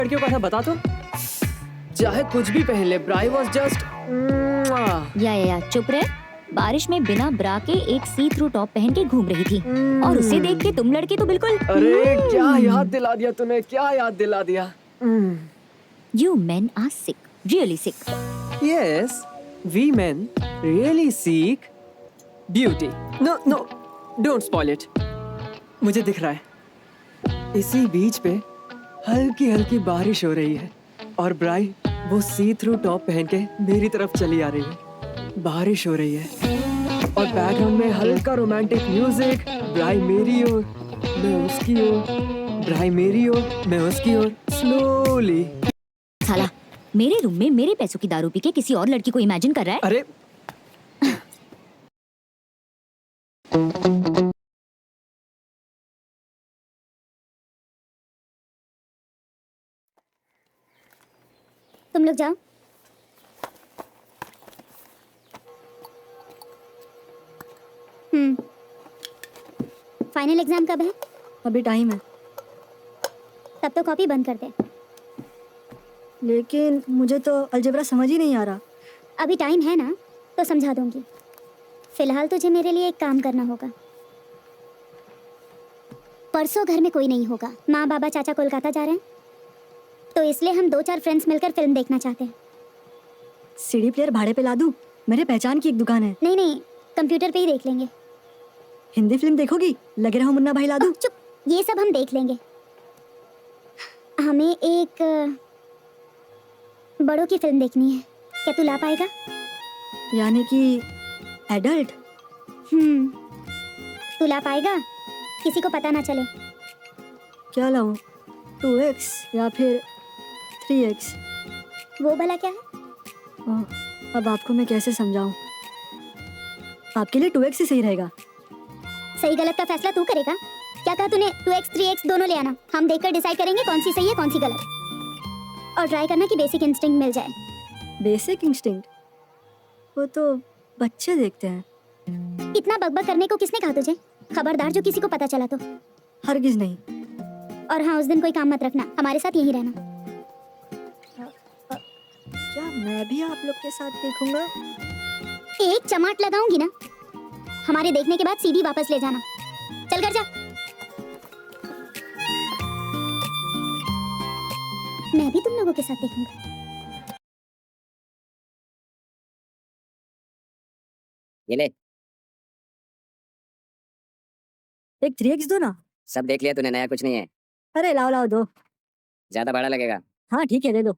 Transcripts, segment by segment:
लड़कियों का था बता तो। चाहे कुछ भी पहन ले, ब्राई वाज जस्ट या चुप रहे। बारिश में बिना ब्रा के एक सी थ्रू टॉप पहन के घूम रही थी और उसे देख के तुम लड़के तो बिल्कुल अरे क्या याद दिला दिया तूने, क्या याद दिला दिया। You men are sick, really sick. Yes, we men really seek beauty. No, don't spoil it. मुझे दिख रहा है इसी बीच पे हल्की हल्की बारिश हो रही है और ब्राई वो सी थ्रू टॉप पहन के मेरी तरफ चली आ रही है। बारिश हो रही है और बैकग्राउंड में हल्का रोमांटिक म्यूजिक। ब्राई मेरी ओर, मैं उसकी ओर, ब्राई मेरी ओर, मैं उसकी ओर। स्लोली। साला मेरे रूम में मेरे पैसों की दारू पी के किसी और लड़की को इमेजिन कर रहा है। अरे तुम लोग जाओ। फाइनल एग्जाम कब है? अभी टाइम है, तब तो कॉपी बंद कर दे। लेकिन मुझे तो अलजेब्रा समझ ही नहीं आ रहा। अभी टाइम है ना, तो समझा दूंगी। फिलहाल तुझे मेरे लिए एक काम करना होगा। परसों घर में कोई नहीं होगा, माँ बाबा चाचा कोलकाता जा रहे हैं, तो इसलिए हम 2-4 फ्रेंड्स मिलकर फिल्म देखना चाहते हैं। सीडी प्लेयर भाड़े पे ला दूं? मेरे पहचान की एक दुकान है। नहीं, कंप्यूटर पे ही देख लेंगे। हिंदी फिल्म देखोगी? लगे रहो मुन्ना भाई ला दूं? चुप, ये सब हम देख लेंगे। हमें एक बड़ों की फिल्म देखनी है, क्या तू ला पाएगा? यानी कि एडल्ट? तू ला पाएगा? किसी को पता ना चले। क्या लाऊं? 2x या फिर 3x? वो भला क्या है? अब आपको मैं कैसे समझाऊं? आपके लिए 2x ही सही रहेगा। सही गलत का फैसला तू करेगा। क्या कहा तूने? 2x 3x दोनों ले आना, हम देखकर डिसाइड करेंगे कौन सी सही है कौन सी गलत। और ट्राई करना कि बेसिक इंस्टिंक्ट मिल जाए। Basic instinct? वो तो बच्चे देखते हैं। इतना बकबक करने को किसने कहा तुझे? खबरदार जो किसी को पता चला तो। हरगिज नहीं। और हाँ, उस दिन कोई काम मत रखना, हमारे साथ यहीं रहना। क्या मैं भी आप लोग के साथ देखूंगा? एक चमाट लगाऊंगी ना, हमारे देखने के बाद सीडी वापस ले जाना। चल कर जा। मैं भी तुम लोगों के साथ देखूंगा। ये ले, एक 3x दो ना। सब देख लिया तूने, नया कुछ नहीं है। अरे लाओ लाओ दो। ज्यादा भाड़ा लगेगा। हाँ ठीक है, दे दो।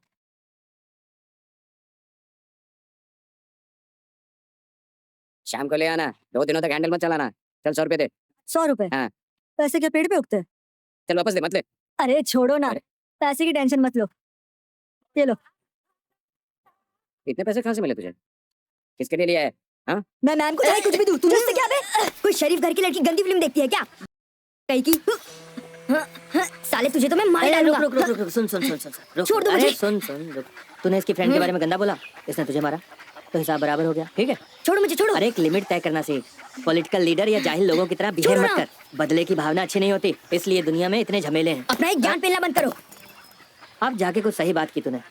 शाम को ले आना, 2 दिनों तक हैंडल मत चलाना। चल 100 रुपए दे। 100 रुपए? हाँ। पैसे क्या पेड़ पे उगते हैं? चल वापस दे, मत ले। अरे छोड़ो ना, पैसे की टेंशन मत लो। ये लो। इतने पैसे कहाँ से मिले तुझे? किसके लिए लिया है? हाँ? मैं मैम को चाहे कुछ भी दूं, तुझे इससे क्या बे? कोई शरीफ घर की लड़की गंदी फिल्म देखती है क्या? कहीं की साले तुझे तो मैं मार डालूंगा। रुक, सुन, रुक। छोड़ दो अरे मुझे। सुन, रुक। तूने इसकी फ्रेंड के बारे में गंदा बोला, इसने तुझे मारा, तो हिसाब बराबर हो गया, ठीक है? छोड़ो मुझे, छोड़ो। अरे एक लिमिट तय करना सीख। पॉलिटिकल लीडर या जाहिल लोगों की तरह बिहेव मत कर। बदले की भावना अच्छी नहीं होती, इसलिए दुनिया में इतने झमेले हैं। अपना एक ज्ञान पेलना बंद करो। अब जाके कुछ सही बात की तूने।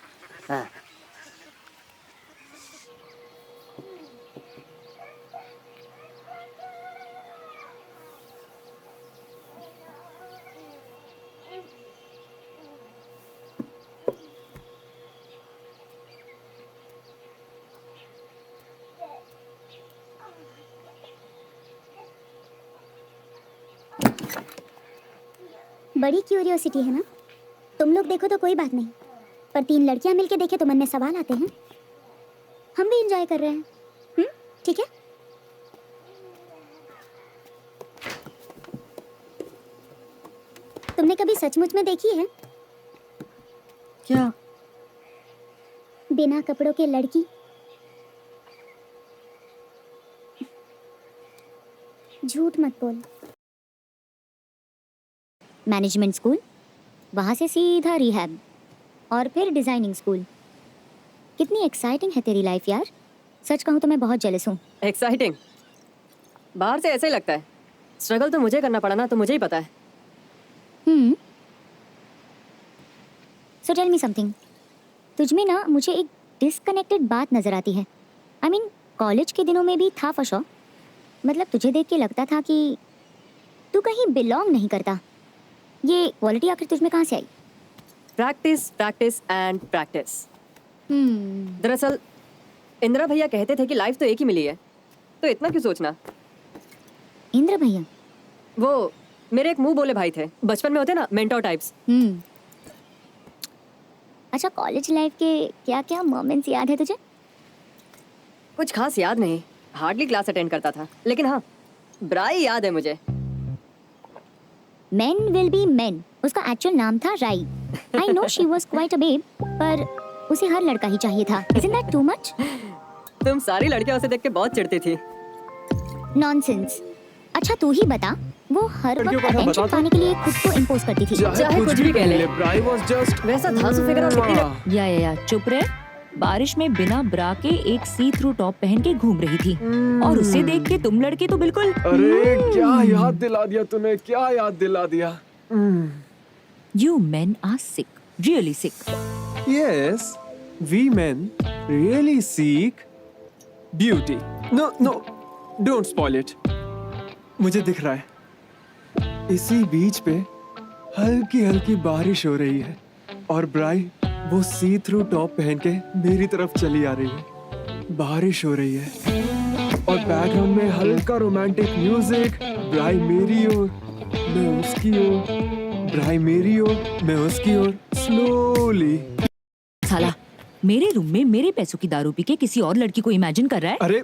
हाँ। बड़ी क्यूरियोसिटी है ना? तुम लोग देखो तो कोई बात नहीं, पर 3 लड़कियां मिलके देखे तो मन में सवाल आते हैं। हम भी एंजॉय कर रहे हैं, ठीक है? तुमने कभी सचमुच में देखी है क्या? बिना कपड़ों के लड़की? झूठ मत बोल। मैनेजमेंट स्कूल, वहाँ से सीधा रिहैब और फिर डिजाइनिंग स्कूल। कितनी एक्साइटिंग है तेरी लाइफ यार। सच कहूँ तो मैं बहुत जेलस हूँ। एक्साइटिंग? बाहर से ऐसा ही लगता है, स्ट्रगल तो मुझे करना पड़ा ना, तो मुझे ही पता है। सो टेल मी समथिंग, तुझमें ना मुझे एक डिस्कनेक्टेड बात नजर आती है। आई मीन कॉलेज के दिनों में भी था फॉर श्योर, मतलब तुझे देख के लगता था कि तू कहीं बिलोंग नहीं करता। ये क्वालिटी आखिर तुझमें कहाँ से आई? Practice practice and practice. दरअसल इंदिरा भैया कहते थे कि लाइफ तो एक ही मिली है, तो इतना क्यों सोचना। इंद्र भैया? वो मेरे एक मुंह बोले भाई थे, बचपन में होते ना मेंटोर टाइप्स। अच्छा, कॉलेज लाइफ के क्या क्या मोमेंट्स याद है तुझे? कुछ खास याद नहीं, हार्डली क्लास अटेंड करता था, लेकिन हाँ ब्राई याद है मुझे। Men will be men, उसका एक्चुअल नाम था राई। I know she was quite a babe, पर उसे हर लड़का ही चाहिए था। Isn't that too much? तुम सारी लड़कियां उसे देख के बहुत चिढ़ती थी। Nonsense। अच्छा तू ही बता, वो हर लड़कियों वक्त को ऐसा अटेंशन बता पाने के लिए खुद को इम्पोज करती थी। चाहे कुछ भी कह ले। ब्राई वाज जस्ट वैसा धांसू फिगर और कितनी या चुप रहे। बारिश में बिना ब्रा के एक सी थ्रू टॉप पहन के घूम रही थी और उसे देख के तुम लड़के तो बिल्कुल अरे क्या याद दिला दिया तूने, क्या याद दिला दिया। You men are sick, really sick. Yes, we men really seek beauty. No no, don't spoil it. मुझे दिख रहा है। इसी बीच पे हल्की हल्की बारिश हो रही है और ब्राई वो सी थ्रू टॉप पहन के मेरी तरफ चली आ रही है। बारिश हो रही है और बैकग्राउंड में हल्का रोमांटिक म्यूजिक। ब्राई मेरी ओर, मैं उसकी ओर, ब्राई मेरी ओर, मैं उसकी ओर, स्लोली। साला मेरे रूम में मेरे पैसों की दारू पी के किसी और लड़की को इमेजिन कर रहा है। अरे